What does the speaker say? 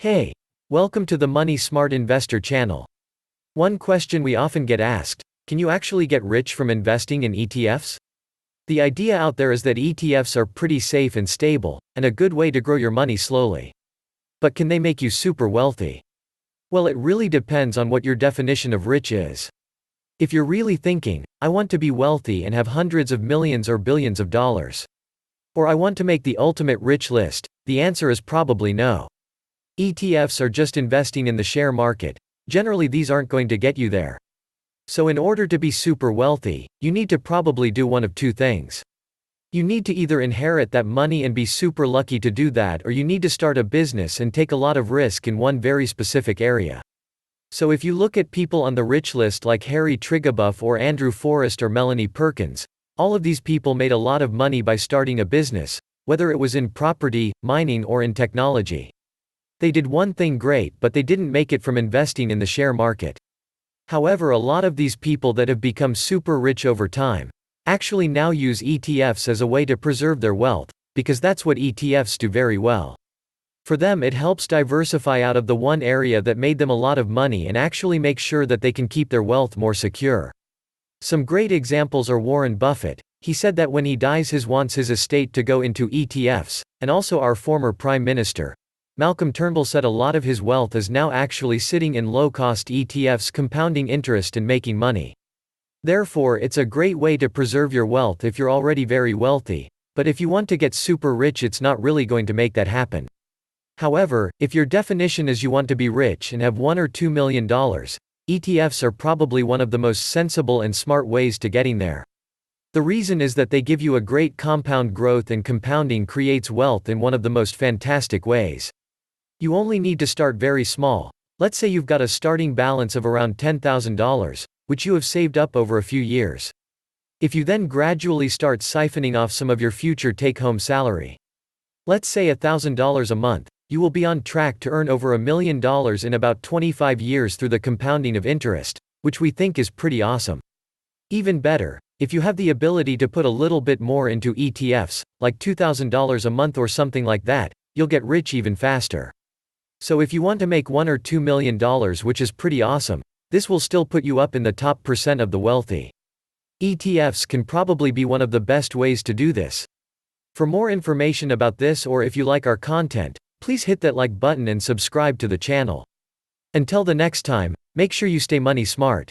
Hey, welcome to the Money Smart Investor channel. One question we often get asked: can you actually get rich from investing in ETFs? The idea out there is that ETFs are pretty safe and stable, and a good way to grow your money slowly. But can they make you super wealthy? Well, it really depends on what your definition of rich is. If you're really thinking, I want to be wealthy and have hundreds of millions or billions of dollars, or I want to make the ultimate rich list, the answer is probably no. ETFs are just investing in the share market. Generally, these aren't going to get you there. So in order to be super wealthy, you need to probably do one of two things. You need to either inherit that money and be super lucky to do that, or you need to start a business and take a lot of risk in one very specific area. So if you look at people on the rich list like Harry Triguboff or Andrew Forrest or Melanie Perkins, all of these people made a lot of money by starting a business, whether it was in property, mining, or in technology. They did one thing great, but they didn't make it from investing in the share market. However, a lot of these people that have become super rich over time actually now use ETFs as a way to preserve their wealth, because that's what ETFs do very well. For them, it helps diversify out of the one area that made them a lot of money and actually make sure that they can keep their wealth more secure. Some great examples are Warren Buffett. He said that when he dies, he wants his estate to go into ETFs, and also our former Prime Minister Malcolm Turnbull said a lot of his wealth is now actually sitting in low-cost ETFs, compounding interest and making money. Therefore, it's a great way to preserve your wealth if you're already very wealthy, but if you want to get super rich, it's not really going to make that happen. However, if your definition is you want to be rich and have $1 or $2 million, ETFs are probably one of the most sensible and smart ways to getting there. The reason is that they give you a great compound growth, and compounding creates wealth in one of the most fantastic ways. You only need to start very small. Let's say you've got a starting balance of around $10,000, which you have saved up over a few years. If you then gradually start siphoning off some of your future take-home salary, let's say $1,000 a month, you will be on track to earn over $1 million in about 25 years through the compounding of interest, which we think is pretty awesome. Even better, if you have the ability to put a little bit more into ETFs, like $2,000 a month or something like that, you'll get rich even faster. So if you want to make $1 or $2 million, which is pretty awesome, this will still put you up in the top % of the wealthy. ETFs can probably be one of the best ways to do this. For more information about this, or if you like our content, please hit that like button and subscribe to the channel. Until the next time, make sure you stay money smart.